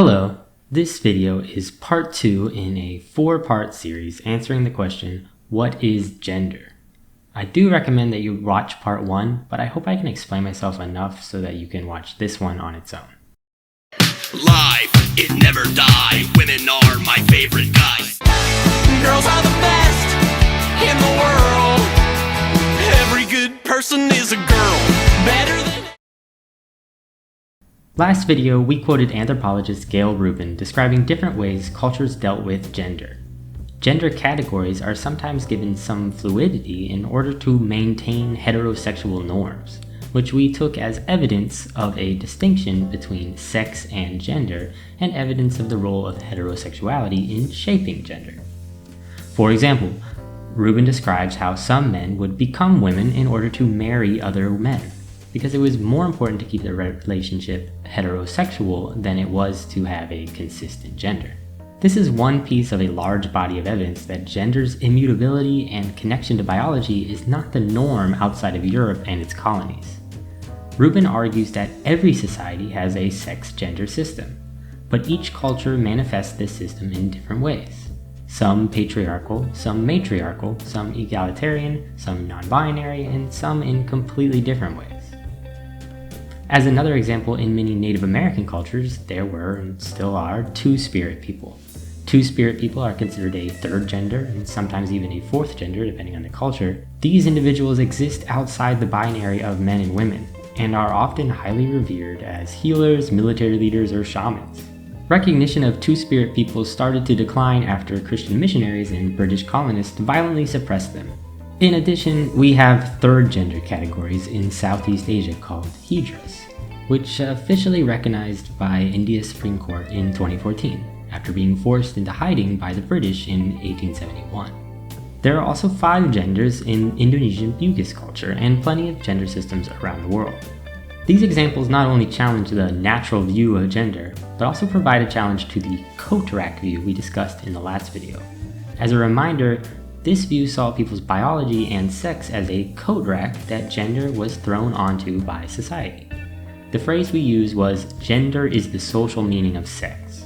Hello, this video is part 2 in a 4-part series answering the question, what is gender? I do recommend that you watch part 1, but I hope I can explain myself enough so that you can watch this one on its own. Life, it never die. Women are my favorite guys. Girls are the best in the world. Every good person is a girl. Better than... Last video, we quoted anthropologist Gail Rubin describing different ways cultures dealt with gender. Gender categories are sometimes given some fluidity in order to maintain heterosexual norms, which we took as evidence of a distinction between sex and gender, and evidence of the role of heterosexuality in shaping gender. For example, Rubin describes how some men would become women in order to marry other men, because it was more important to keep the relationship heterosexual than it was to have a consistent gender. This is one piece of a large body of evidence that gender's immutability and connection to biology is not the norm outside of Europe and its colonies. Rubin argues that every society has a sex-gender system, but each culture manifests this system in different ways. Some patriarchal, some matriarchal, some egalitarian, some non-binary, and some in completely different ways. As another example, in many Native American cultures, there were, and still are, two-spirit people. Two-spirit people are considered a third gender, and sometimes even a fourth gender, depending on the culture. These individuals exist outside the binary of men and women, and are often highly revered as healers, military leaders, or shamans. Recognition of two-spirit people started to decline after Christian missionaries and British colonists violently suppressed them. In addition, we have third gender categories in Southeast Asia called hijras, which officially recognized by India's Supreme Court in 2014, after being forced into hiding by the British in 1871. There are also 5 genders in Indonesian Bugis culture and plenty of gender systems around the world. These examples not only challenge the natural view of gender, but also provide a challenge to the Coatrack view we discussed in the last video. As a reminder, this view saw people's biology and sex as a coat rack that gender was thrown onto by society. The phrase we used was, gender is the social meaning of sex.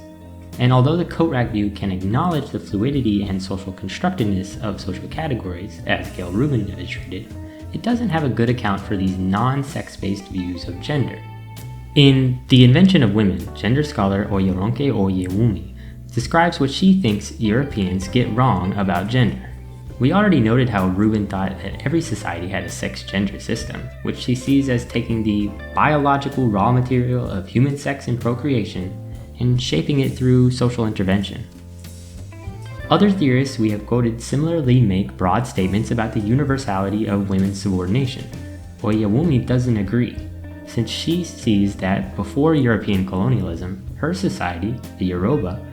And although the coat rack view can acknowledge the fluidity and social constructedness of social categories, as Gail Rubin illustrated, it doesn't have a good account for these non-sex-based views of gender. In The Invention of Women, gender scholar Oyeronke Oyewumi describes what she thinks Europeans get wrong about gender. We already noted how Rubin thought that every society had a sex-gender system, which she sees as taking the biological raw material of human sex and procreation and shaping it through social intervention. Other theorists we have quoted similarly make broad statements about the universality of women's subordination. Oyewumi doesn't agree, since she sees that before European colonialism, her society, the Yoruba,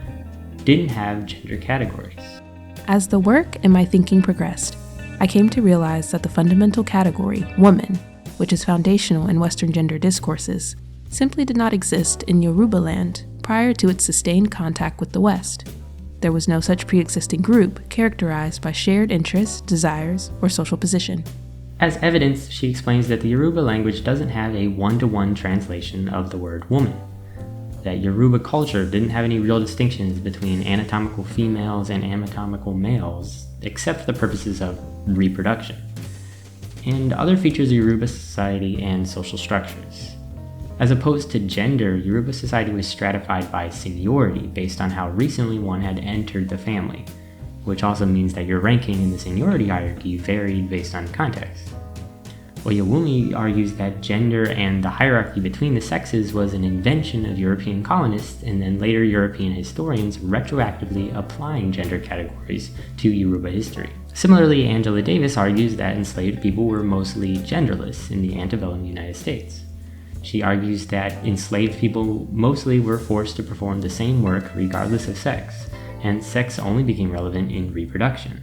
didn't have gender categories. As the work and my thinking progressed, I came to realize that the fundamental category, woman, which is foundational in Western gender discourses, simply did not exist in Yoruba land prior to its sustained contact with the West. There was no such pre-existing group characterized by shared interests, desires, or social position. As evidence, she explains that the Yoruba language doesn't have a one-to-one translation of the word woman. That Yoruba culture didn't have any real distinctions between anatomical females and anatomical males, except for the purposes of reproduction, and other features of Yoruba society and social structures. As opposed to gender, Yoruba society was stratified by seniority based on how recently one had entered the family, which also means that your ranking in the seniority hierarchy varied based on context. Oyewumi argues that gender and the hierarchy between the sexes was an invention of European colonists and then later European historians retroactively applying gender categories to Yoruba history. Similarly, Angela Davis argues that enslaved people were mostly genderless in the antebellum United States. She argues that enslaved people mostly were forced to perform the same work regardless of sex, and sex only became relevant in reproduction.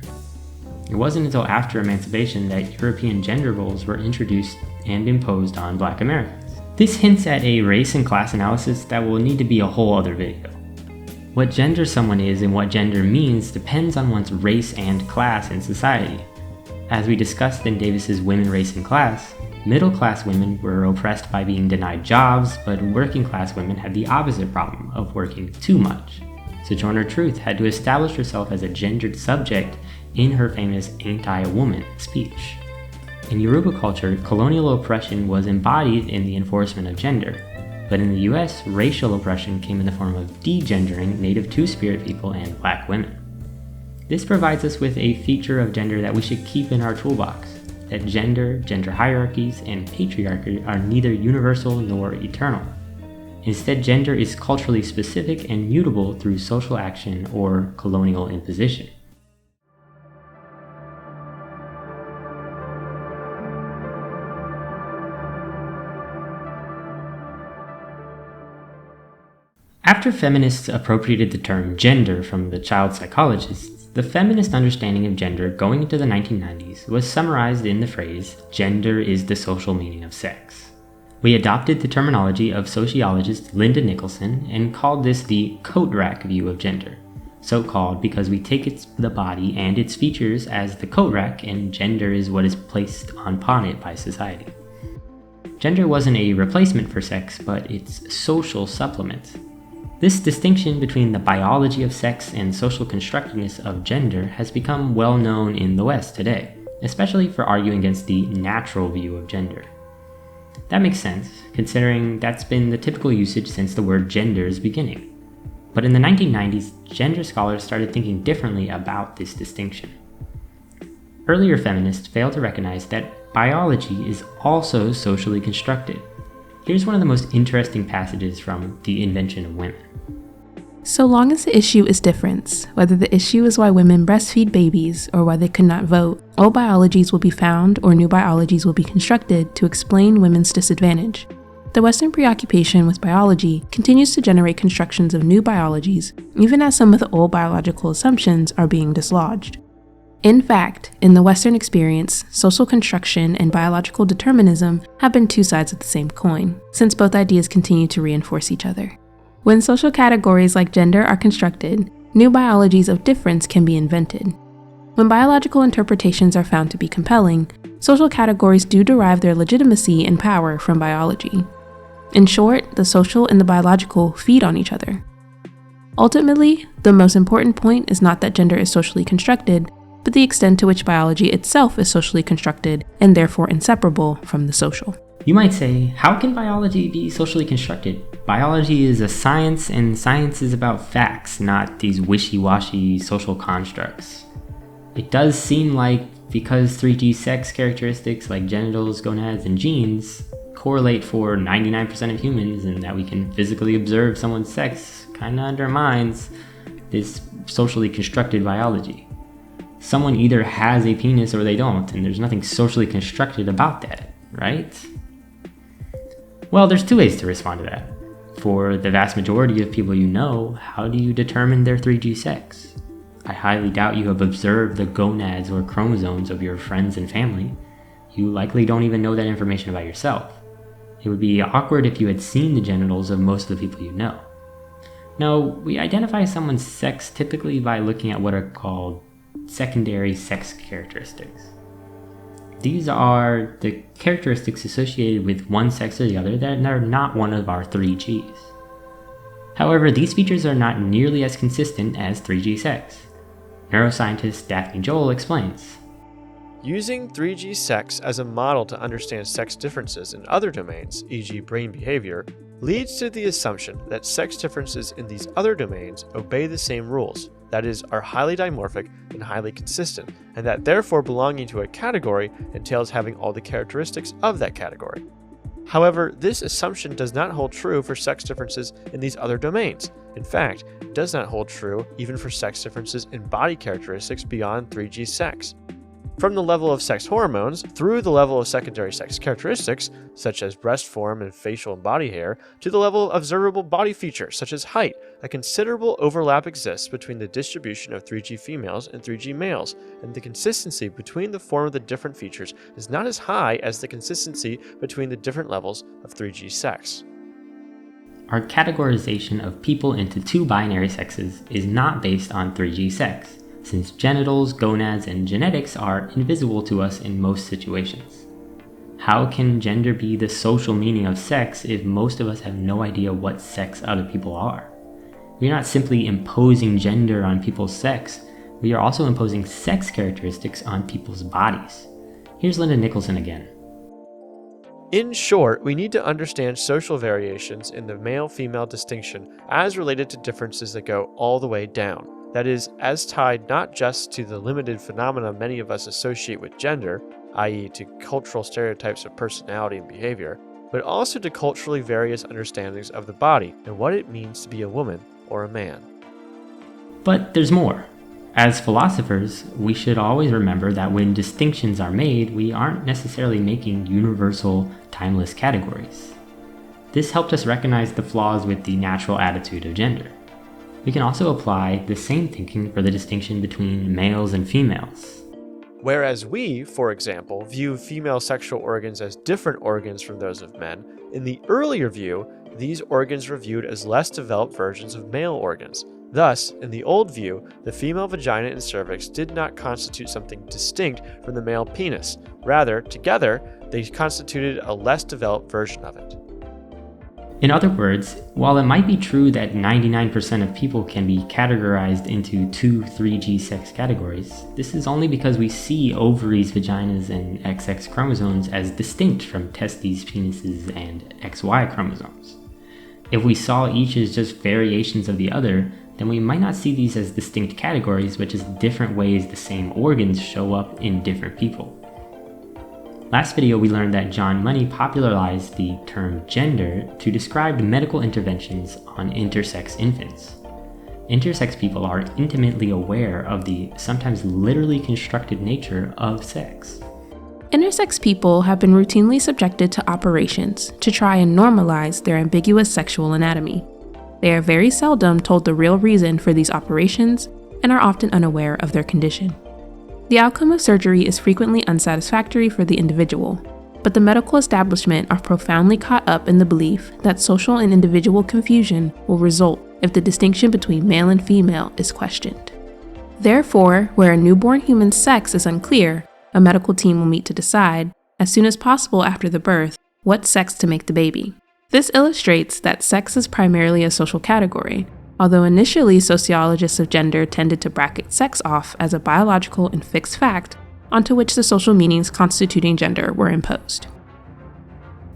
It wasn't until after emancipation that European gender roles were introduced and imposed on Black Americans. This hints at a race and class analysis that will need to be a whole other video. What gender someone is and what gender means depends on one's race and class in society. As we discussed in Davis's Women, Race, and Class, Middle-class women were oppressed by being denied jobs, but working-class women had the opposite problem of working too much. Sojourner Truth had to establish herself as a gendered subject in her famous "Ain't I a Woman" speech. In Yoruba culture, colonial oppression was embodied in the enforcement of gender, but in the US, racial oppression came in the form of degendering Native Two-Spirit people and Black women. This provides us with a feature of gender that we should keep in our toolbox, that gender hierarchies, and patriarchy are neither universal nor eternal. Instead, gender is culturally specific and mutable through social action or colonial imposition. After feminists appropriated the term gender from the child psychologists, the feminist understanding of gender going into the 1990s was summarized in the phrase, "Gender is the social meaning of sex." We adopted the terminology of sociologist Linda Nicholson and called this the Coatrack view of gender, so called because we take the body and its features as the coat rack, and gender is what is placed upon it by society. Gender wasn't a replacement for sex, but its social supplement. This distinction between the biology of sex and social constructiveness of gender has become well known in the West today, especially for arguing against the natural view of gender. That makes sense, considering that's been the typical usage since the word gender's beginning. But in the 1990s, gender scholars started thinking differently about this distinction. Earlier feminists failed to recognize that biology is also socially constructed. Here's one of the most interesting passages from The Invention of Women. So long as the issue is difference, whether the issue is why women breastfeed babies or why they could not vote, old biologies will be found or new biologies will be constructed to explain women's disadvantage. The Western preoccupation with biology continues to generate constructions of new biologies, even as some of the old biological assumptions are being dislodged. In fact, in the Western experience, social construction and biological determinism have been two sides of the same coin, since both ideas continue to reinforce each other. When social categories like gender are constructed, new biologies of difference can be invented. When biological interpretations are found to be compelling, social categories do derive their legitimacy and power from biology. In short, the social and the biological feed on each other. Ultimately, the most important point is not that gender is socially constructed, but the extent to which biology itself is socially constructed and therefore inseparable from the social. You might say, how can biology be socially constructed? Biology is a science, and science is about facts, not these wishy-washy social constructs. It does seem like because 3G sex characteristics like genitals, gonads, and genes correlate for 99% of humans and that we can physically observe someone's sex kinda undermines this socially constructed biology. Someone either has a penis or they don't, and there's nothing socially constructed about that, right? Well, there's two ways to respond to that. For the vast majority of people you know, how do you determine their 3G sex? I highly doubt you have observed the gonads or chromosomes of your friends and family. You likely don't even know that information about yourself. It would be awkward if you had seen the genitals of most of the people you know. No, we identify someone's sex typically by looking at what are called secondary sex characteristics. These are the characteristics associated with one sex or the other that are not one of our 3Gs. However, these features are not nearly as consistent as 3G sex. Neuroscientist Daphna Joel explains. Using 3G sex as a model to understand sex differences in other domains, e.g. brain behavior, leads to the assumption that sex differences in these other domains obey the same rules, that is, are highly dimorphic and highly consistent, and that therefore belonging to a category entails having all the characteristics of that category. However, this assumption does not hold true for sex differences in these other domains. In fact, it does not hold true even for sex differences in body characteristics beyond 3G sex. From the level of sex hormones through the level of secondary sex characteristics, such as breast form and facial and body hair, to the level of observable body features, such as height, a considerable overlap exists between the distribution of 3G females and 3G males, and the consistency between the form of the different features is not as high as the consistency between the different levels of 3G sex. Our categorization of people into two binary sexes is not based on 3G sex, since genitals, gonads, and genetics are invisible to us in most situations. How can gender be the social meaning of sex if most of us have no idea what sex other people are? We are not simply imposing gender on people's sex, we are also imposing sex characteristics on people's bodies. Here's Linda Nicholson again. In short, we need to understand social variations in the male-female distinction as related to differences that go all the way down. That is, as tied not just to the limited phenomena many of us associate with gender, i.e. to cultural stereotypes of personality and behavior, but also to culturally various understandings of the body and what it means to be a woman or a man. But there's more. As philosophers, we should always remember that when distinctions are made, we aren't necessarily making universal, timeless categories. This helped us recognize the flaws with the natural attitude of gender. We can also apply the same thinking for the distinction between males and females. Whereas we, for example, view female sexual organs as different organs from those of men, in the earlier view, these organs were viewed as less developed versions of male organs. Thus, in the old view, the female vagina and cervix did not constitute something distinct from the male penis. Rather, together, they constituted a less developed version of it. In other words, while it might be true that 99% of people can be categorized into 2-3G sex categories, this is only because we see ovaries, vaginas, and XX chromosomes as distinct from testes, penises, and XY chromosomes. If we saw each as just variations of the other, then we might not see these as distinct categories, but just different ways the same organs show up in different people. Last video, we learned that John Money popularized the term gender to describe medical interventions on intersex infants. Intersex people are intimately aware of the sometimes literally constructed nature of sex. Intersex people have been routinely subjected to operations to try and normalize their ambiguous sexual anatomy. They are very seldom told the real reason for these operations and are often unaware of their condition. The outcome of surgery is frequently unsatisfactory for the individual, but the medical establishment are profoundly caught up in the belief that social and individual confusion will result if the distinction between male and female is questioned. Therefore, where a newborn human's sex is unclear, a medical team will meet to decide, as soon as possible after the birth, what sex to make the baby. This illustrates that sex is primarily a social category, although initially sociologists of gender tended to bracket sex off as a biological and fixed fact onto which the social meanings constituting gender were imposed.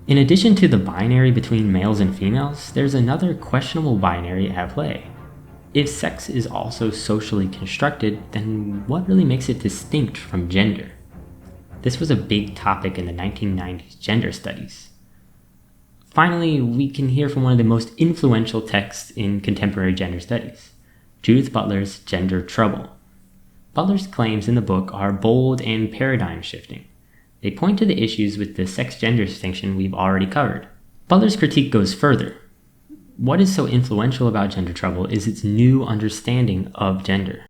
In addition to the binary between males and females, there's another questionable binary at play. If sex is also socially constructed, then what really makes it distinct from gender? This was a big topic in the 1990s gender studies. Finally, we can hear from one of the most influential texts in contemporary gender studies, Judith Butler's Gender Trouble. Butler's claims in the book are bold and paradigm shifting. They point to the issues with the sex-gender distinction we've already covered. Butler's critique goes further. What is so influential about Gender Trouble is its new understanding of gender.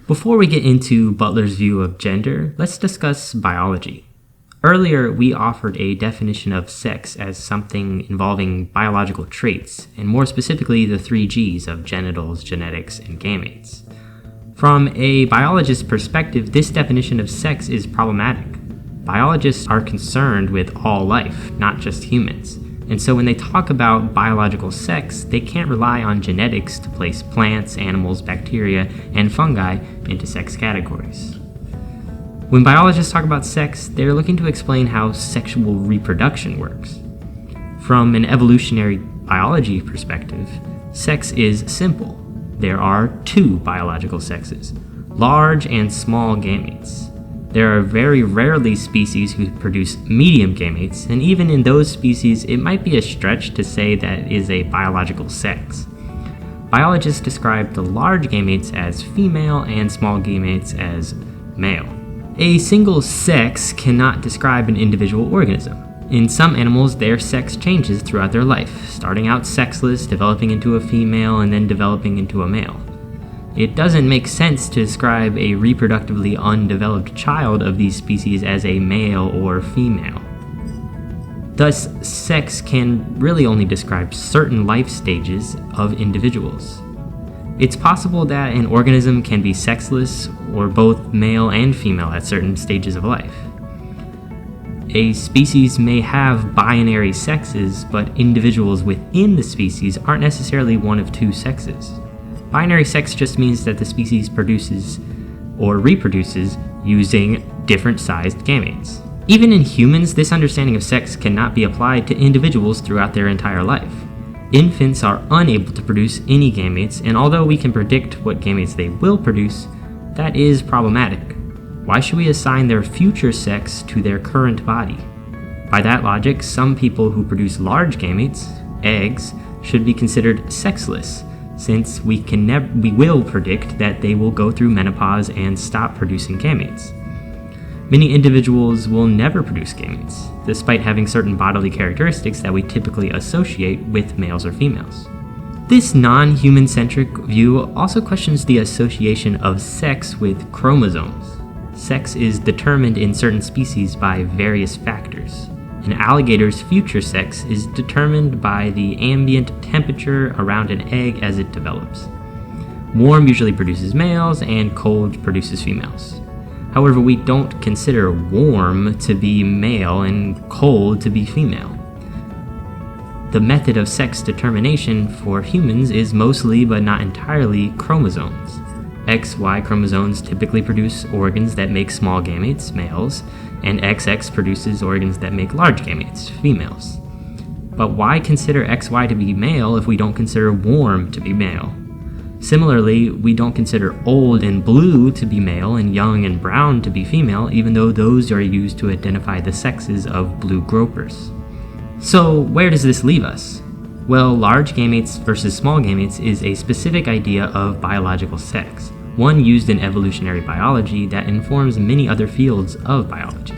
Before we get into Butler's view of gender, let's discuss biology. Earlier, we offered a definition of sex as something involving biological traits, and more specifically the 3 Gs of genitals, genetics, and gametes. From a biologist's perspective, this definition of sex is problematic. Biologists are concerned with all life, not just humans. And so when they talk about biological sex, they can't rely on genetics to place plants, animals, bacteria, and fungi into sex categories. When biologists talk about sex, they're looking to explain how sexual reproduction works. From an evolutionary biology perspective, sex is simple. There are 2 biological sexes, large and small gametes. There are very rarely species who produce medium gametes, and even in those species, it might be a stretch to say that it is a biological sex. Biologists describe the large gametes as female and small gametes as male. A single sex cannot describe an individual organism. In some animals, their sex changes throughout their life, starting out sexless, developing into a female, and then developing into a male. It doesn't make sense to describe a reproductively undeveloped child of these species as a male or female. Thus, sex can really only describe certain life stages of individuals. It's possible that an organism can be sexless or both male and female at certain stages of life. A species may have binary sexes, but individuals within the species aren't necessarily one of two sexes. Binary sex just means that the species produces or reproduces using different sized gametes. Even in humans, this understanding of sex cannot be applied to individuals throughout their entire life. Infants are unable to produce any gametes, and although we can predict what gametes they will produce, that is problematic. Why should we assign their future sex to their current body? By that logic, some people who produce large gametes, eggs, should be considered sexless, since we will predict that they will go through menopause and stop producing gametes. Many individuals will never produce gametes, despite having certain bodily characteristics that we typically associate with males or females. This non-human-centric view also questions the association of sex with chromosomes. Sex is determined in certain species by various factors. An alligator's future sex is determined by the ambient temperature around an egg as it develops. Warm usually produces males, and cold produces females. However, we don't consider warm to be male and cold to be female. The method of sex determination for humans is mostly, but not entirely, chromosomes. XY chromosomes typically produce organs that make small gametes, males, and XX produces organs that make large gametes, females. But why consider XY to be male if we don't consider warm to be male? Similarly, we don't consider old and blue to be male and young and brown to be female, even though those are used to identify the sexes of blue gropers. So where does this leave us? Well, large gametes versus small gametes is a specific idea of biological sex, one used in evolutionary biology that informs many other fields of biology.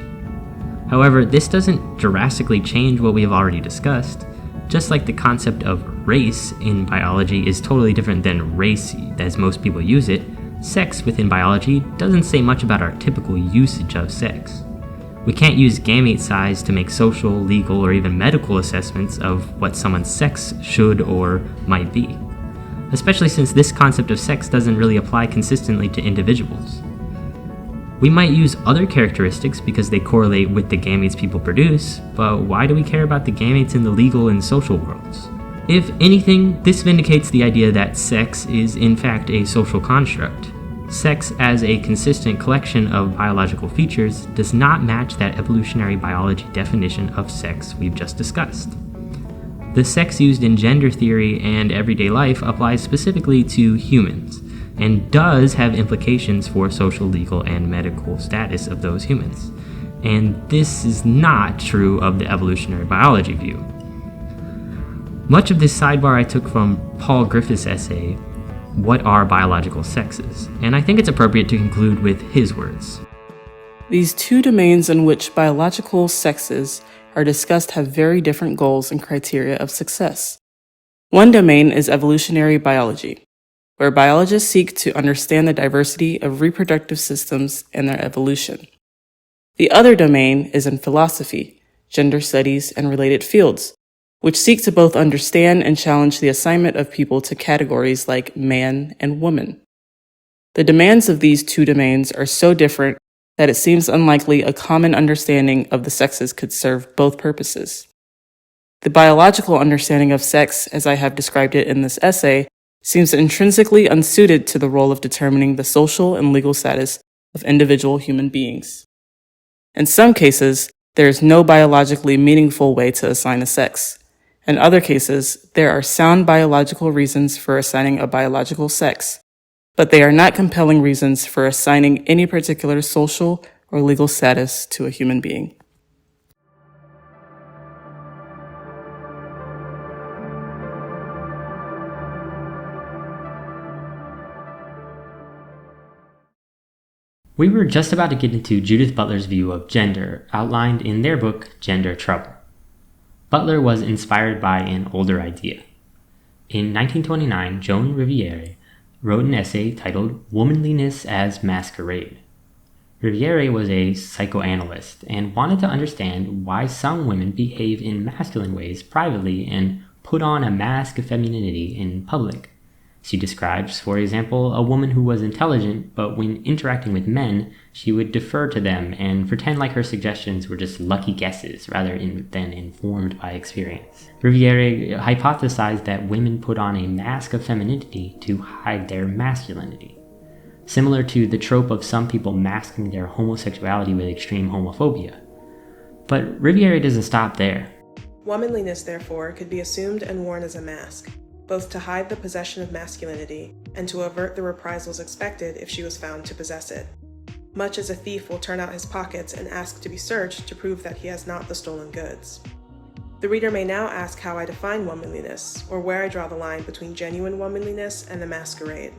However, this doesn't drastically change what we have already discussed. Just like the concept of race in biology is totally different than race as most people use it, sex within biology doesn't say much about our typical usage of sex. We can't use gamete size to make social, legal, or even medical assessments of what someone's sex should or might be, especially since this concept of sex doesn't really apply consistently to individuals. We might use other characteristics because they correlate with the gametes people produce, but why do we care about the gametes in the legal and social worlds? If anything, this vindicates the idea that sex is in fact a social construct. Sex as a consistent collection of biological features does not match that evolutionary biology definition of sex we've just discussed. The sex used in gender theory and everyday life applies specifically to humans, and does have implications for social, legal, and medical status of those humans. And this is not true of the evolutionary biology view. Much of this sidebar I took from Paul Griffiths' essay, What Are Biological Sexes? And I think it's appropriate to conclude with his words. These two domains in which biological sexes are discussed have very different goals and criteria of success. One domain is evolutionary biology, where biologists seek to understand the diversity of reproductive systems and their evolution. The other domain is in philosophy, gender studies, and related fields, which seek to both understand and challenge the assignment of people to categories like man and woman. The demands of these two domains are so different that it seems unlikely a common understanding of the sexes could serve both purposes. The biological understanding of sex, as I have described it in this essay, seems intrinsically unsuited to the role of determining the social and legal status of individual human beings. In some cases, there is no biologically meaningful way to assign a sex. In other cases, there are sound biological reasons for assigning a biological sex, but they are not compelling reasons for assigning any particular social or legal status to a human being. We were just about to get into Judith Butler's view of gender, outlined in their book, Gender Trouble. Butler was inspired by an older idea. In 1929, Joan Riviere wrote an essay titled Womanliness as Masquerade. Riviere was a psychoanalyst and wanted to understand why some women behave in masculine ways privately and put on a mask of femininity in public. She describes, for example, a woman who was intelligent, but when interacting with men, she would defer to them and pretend like her suggestions were just lucky guesses rather than informed by experience. Riviere hypothesized that women put on a mask of femininity to hide their masculinity, similar to the trope of some people masking their homosexuality with extreme homophobia. But Riviere doesn't stop there. Womanliness, therefore, could be assumed and worn as a mask, both to hide the possession of masculinity and to avert the reprisals expected if she was found to possess it. Much as a thief will turn out his pockets and ask to be searched to prove that he has not the stolen goods. The reader may now ask how I define womanliness, or where I draw the line between genuine womanliness and the masquerade.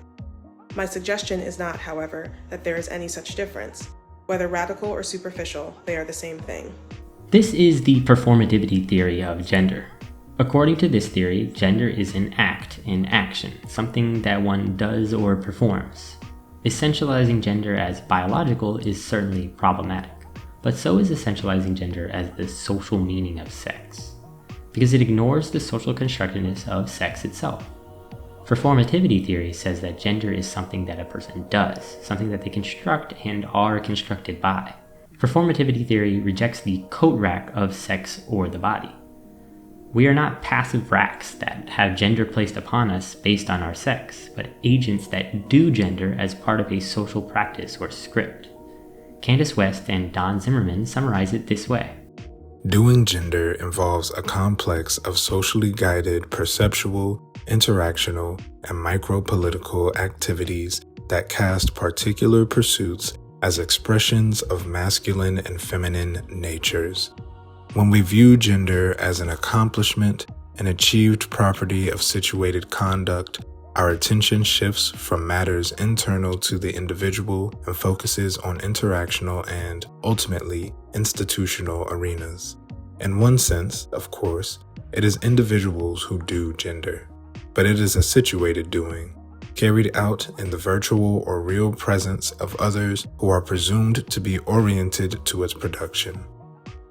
My suggestion is not, however, that there is any such difference. Whether radical or superficial, they are the same thing. This is the performativity theory of gender. According to this theory, gender is an act, an action, something that one does or performs. Essentializing gender as biological is certainly problematic, but so is essentializing gender as the social meaning of sex, because it ignores the social constructedness of sex itself. Performativity theory says that gender is something that a person does, something that they construct and are constructed by. Performativity theory rejects the Coatrack of sex or the body. We are not passive racks that have gender placed upon us based on our sex, but agents that do gender as part of a social practice or script. Candace West and Don Zimmerman summarize it this way. Doing gender involves a complex of socially guided perceptual, interactional, and micro-political activities that cast particular pursuits as expressions of masculine and feminine natures. When we view gender as an accomplishment, an achieved property of situated conduct, our attention shifts from matters internal to the individual and focuses on interactional and, ultimately, institutional arenas. In one sense, of course, it is individuals who do gender, but it is a situated doing, carried out in the virtual or real presence of others who are presumed to be oriented to its production.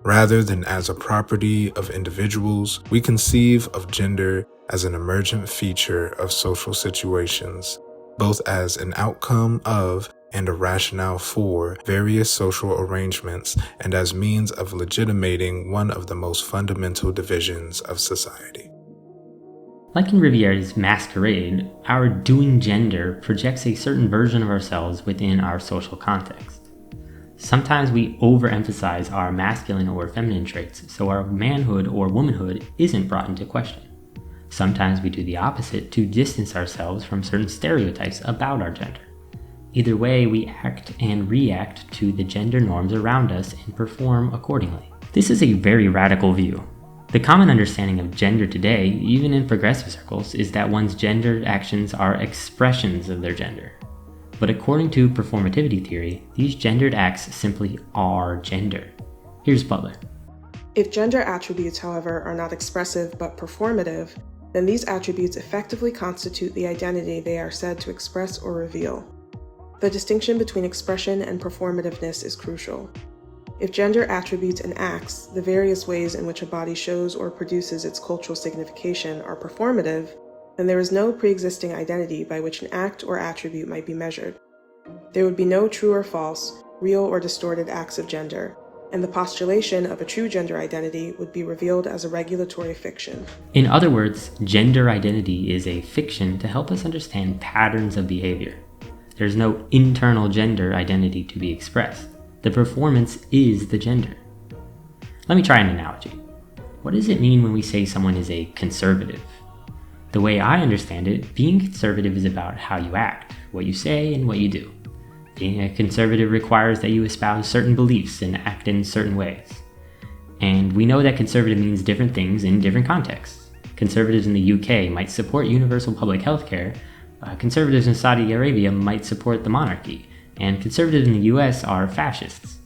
Rather than as a property of individuals, we conceive of gender as an emergent feature of social situations, both as an outcome of and a rationale for various social arrangements and as means of legitimating one of the most fundamental divisions of society. Like in Riviere's Masquerade, our doing gender projects a certain version of ourselves within our social context. Sometimes we overemphasize our masculine or feminine traits, so our manhood or womanhood isn't brought into question. Sometimes we do the opposite to distance ourselves from certain stereotypes about our gender. Either way, we act and react to the gender norms around us and perform accordingly. This is a very radical view. The common understanding of gender today, even in progressive circles, is that one's gendered actions are expressions of their gender. But according to performativity theory, these gendered acts simply are gender. Here's Butler. If gender attributes, however, are not expressive but performative, then these attributes effectively constitute the identity they are said to express or reveal. The distinction between expression and performativeness is crucial. If gender attributes and acts, the various ways in which a body shows or produces its cultural signification, are performative, then there is no pre-existing identity by which an act or attribute might be measured. There would be no true or false, real or distorted acts of gender, and the postulation of a true gender identity would be revealed as a regulatory fiction. In other words, gender identity is a fiction to help us understand patterns of behavior. There's no internal gender identity to be expressed. The performance is the gender. Let me try an analogy. What does it mean when we say someone is a conservative? The way I understand it, being conservative is about how you act, what you say, and what you do. Being a conservative requires that you espouse certain beliefs and act in certain ways. And we know that conservative means different things in different contexts. Conservatives in the UK might support universal public health care, conservatives in Saudi Arabia might support the monarchy, and conservatives in the US are fascists.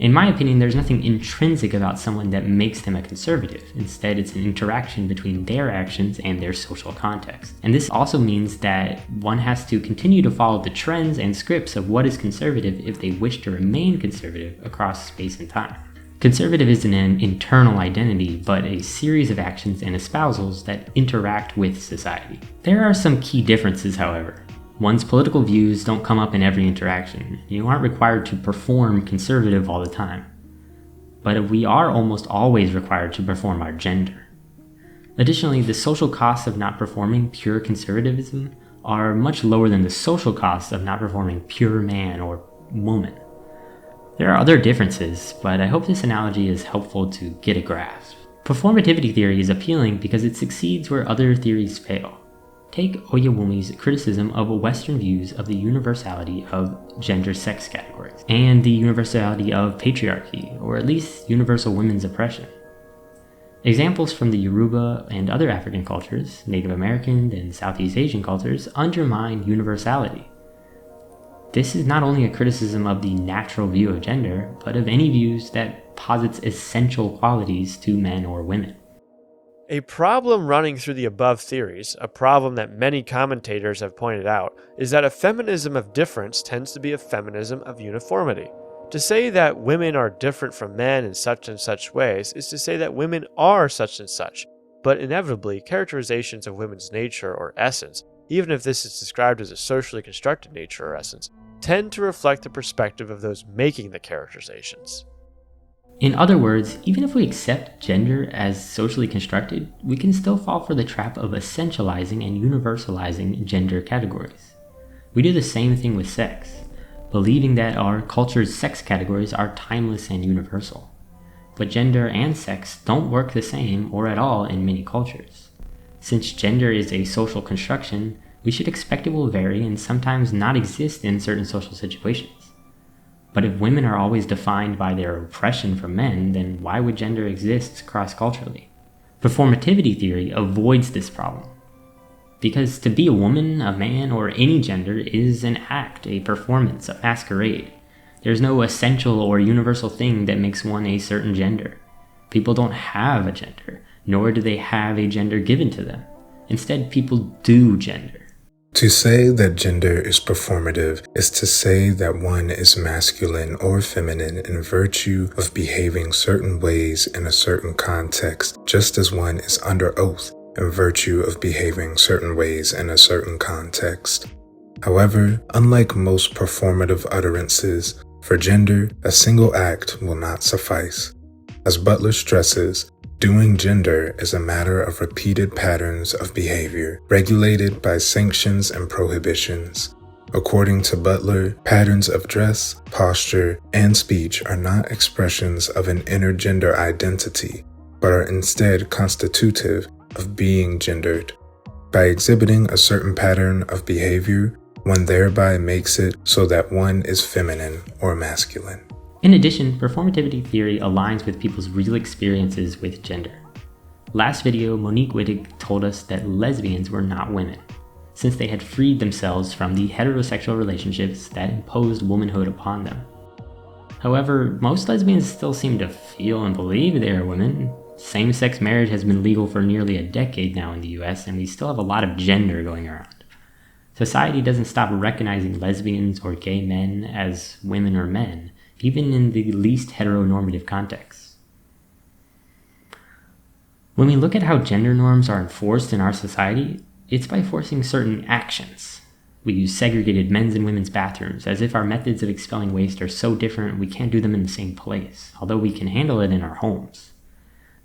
In my opinion, there's nothing intrinsic about someone that makes them a conservative. Instead, it's an interaction between their actions and their social context. And this also means that one has to continue to follow the trends and scripts of what is conservative if they wish to remain conservative across space and time. Conservative isn't an internal identity, but a series of actions and espousals that interact with society. There are some key differences, however. One's political views don't come up in every interaction. You aren't required to perform conservative all the time. But we are almost always required to perform our gender. Additionally, the social costs of not performing pure conservatism are much lower than the social costs of not performing pure man or woman. There are other differences, but I hope this analogy is helpful to get a grasp. Performativity theory is appealing because it succeeds where other theories fail. Take Oyewumi's criticism of Western views of the universality of gender-sex categories, and the universality of patriarchy, or at least universal women's oppression. Examples from the Yoruba and other African cultures, Native American and Southeast Asian cultures, undermine universality. This is not only a criticism of the natural view of gender, but of any views that posits essential qualities to men or women. A problem running through the above theories, a problem that many commentators have pointed out, is that a feminism of difference tends to be a feminism of uniformity. To say that women are different from men in such and such ways is to say that women are such and such, but inevitably, characterizations of women's nature or essence, even if this is described as a socially constructed nature or essence, tend to reflect the perspective of those making the characterizations. In other words, even if we accept gender as socially constructed, we can still fall for the trap of essentializing and universalizing gender categories. We do the same thing with sex, believing that our culture's sex categories are timeless and universal. But gender and sex don't work the same or at all in many cultures. Since gender is a social construction, we should expect it will vary and sometimes not exist in certain social situations. But if women are always defined by their oppression from men, then why would gender exist cross-culturally? Performativity theory avoids this problem. Because to be a woman, a man, or any gender is an act, a performance, a masquerade. There's no essential or universal thing that makes one a certain gender. People don't have a gender, nor do they have a gender given to them. Instead, people do gender. To say that gender is performative is to say that one is masculine or feminine in virtue of behaving certain ways in a certain context, just as one is under oath in virtue of behaving certain ways in a certain context. However, unlike most performative utterances, for gender, a single act will not suffice. As Butler stresses, doing gender is a matter of repeated patterns of behavior, regulated by sanctions and prohibitions. According to Butler, patterns of dress, posture, and speech are not expressions of an inner gender identity, but are instead constitutive of being gendered. By exhibiting a certain pattern of behavior, one thereby makes it so that one is feminine or masculine. In addition, performativity theory aligns with people's real experiences with gender. Last video, Monique Wittig told us that lesbians were not women, since they had freed themselves from the heterosexual relationships that imposed womanhood upon them. However, most lesbians still seem to feel and believe they are women. Same-sex marriage has been legal for nearly a decade now in the US, and we still have a lot of gender going around. Society doesn't stop recognizing lesbians or gay men as women or men, even in the least heteronormative contexts. When we look at how gender norms are enforced in our society, it's by forcing certain actions. We use segregated men's and women's bathrooms, as if our methods of expelling waste are so different we can't do them in the same place, although we can handle it in our homes.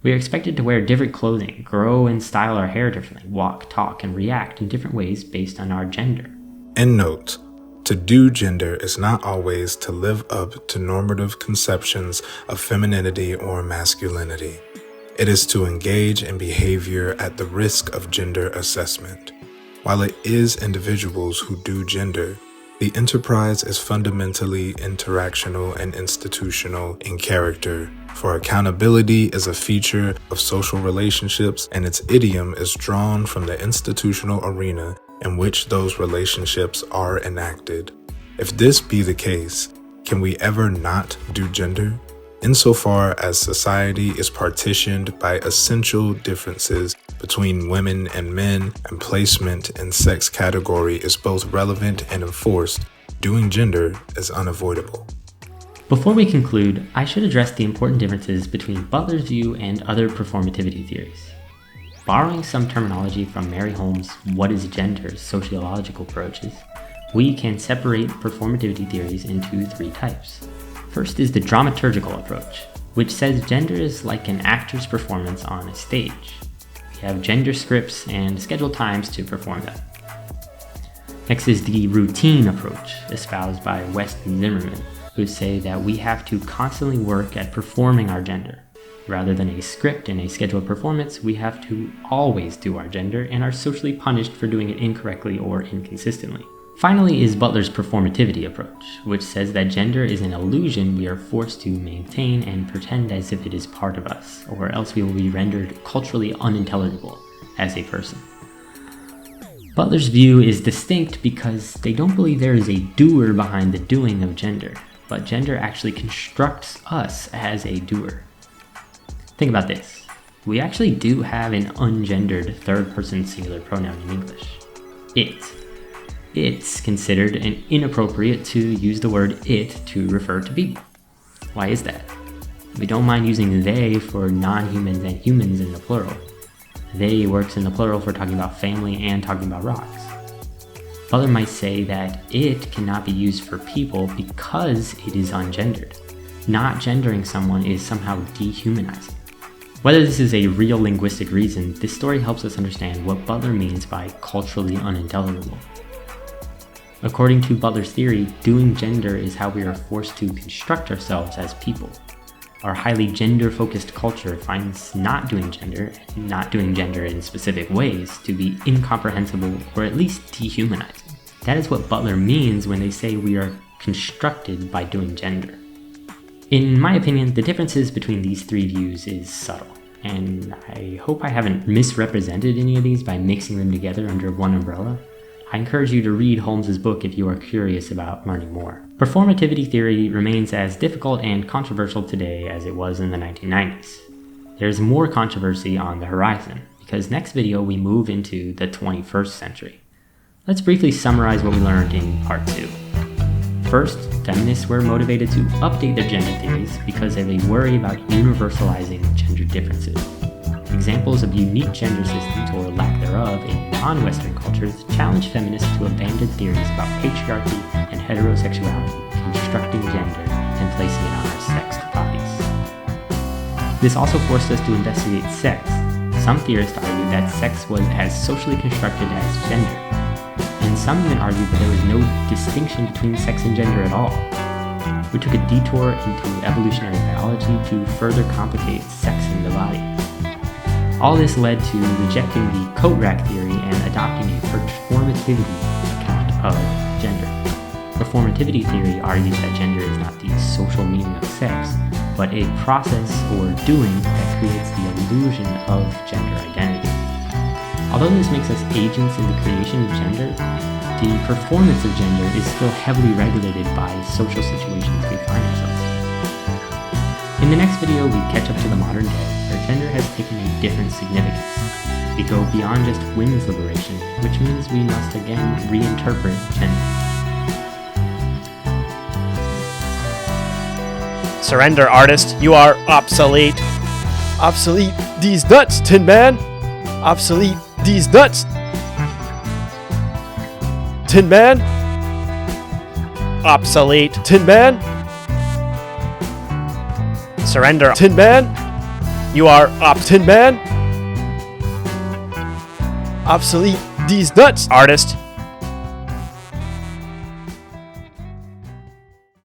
We are expected to wear different clothing, grow and style our hair differently, walk, talk, and react in different ways based on our gender. End note. To do gender is not always to live up to normative conceptions of femininity or masculinity. It is to engage in behavior at the risk of gender assessment. While it is individuals who do gender, the enterprise is fundamentally interactional and institutional in character, for accountability is a feature of social relationships and its idiom is drawn from the institutional arena in which those relationships are enacted. If this be the case, can we ever not do gender? insofar as society is partitioned by essential differences between women and men, and placement in sex category is both relevant and enforced, doing gender is unavoidable. Before we conclude, I should address the important differences between Butler's view and other performativity theories. Borrowing some terminology from Mary Holmes' What is Gender's sociological approaches, we can separate performativity theories into three types. First is the dramaturgical approach, which says gender is like an actor's performance on a stage. We have gender scripts and scheduled times to perform them. Next is the routine approach, espoused by West and Zimmerman, who say that we have to constantly work at performing our gender. Rather than a script and a scheduled performance, we have to always do our gender and are socially punished for doing it incorrectly or inconsistently. Finally is Butler's performativity approach, which says that gender is an illusion we are forced to maintain and pretend as if it is part of us, or else we will be rendered culturally unintelligible as a person. Butler's view is distinct because they don't believe there is a doer behind the doing of gender, but gender actually constructs us as a doer. Think about this. We actually do have an ungendered third-person singular pronoun in English. It. It's considered inappropriate to use the word it to refer to people. Why is that? We don't mind using they for non-humans and humans in the plural. They works in the plural for talking about family and talking about rocks. Butler might say that it cannot be used for people because it is ungendered. Not gendering someone is somehow dehumanizing. Whether this is a real linguistic reason, this story helps us understand what Butler means by culturally unintelligible. According to Butler's theory, doing gender is how we are forced to construct ourselves as people. Our highly gender-focused culture finds not doing gender, and not doing gender in specific ways, to be incomprehensible or at least dehumanizing. That is what Butler means when they say we are constructed by doing gender. In my opinion, the differences between these three views is subtle, and I hope I haven't misrepresented any of these by mixing them together under one umbrella. I encourage you to read Holmes' book if you are curious about learning more. Performativity theory remains as difficult and controversial today as it was in the 1990s. There's more controversy on the horizon, because next video we move into the 21st century. Let's briefly summarize what we learned in part 2. First, feminists were motivated to update their gender theories because of a worry about universalizing gender differences. Examples of unique gender systems, or lack thereof, in non-Western cultures challenge feminists to abandon theories about patriarchy and heterosexuality, constructing gender and placing it on our sexed bodies. This also forced us to investigate sex. Some theorists argued that sex was as socially constructed as gender, and some even argued that there was no distinction between sex and gender at all. We took a detour into evolutionary biology to further complicate sex in the body. All this led to rejecting the Coatrack theory and adopting a performativity account of gender. Performativity theory argues that gender is not the social meaning of sex, but a process or doing that creates the illusion of gender identity. Although this makes us agents in the creation of gender, the performance of gender is still heavily regulated by social situations we find ourselves in. In the next video, we catch up to the modern day, where gender has taken a different significance. We go beyond just women's liberation, which means we must again reinterpret gender. Surrender, artist. You are obsolete. Obsolete these nuts, Tin Man. Obsolete these nuts. Tin Man. Obsolete. Tin Man. Surrender, Tin Man. You are Tin Man. Obsolete these nuts, artist.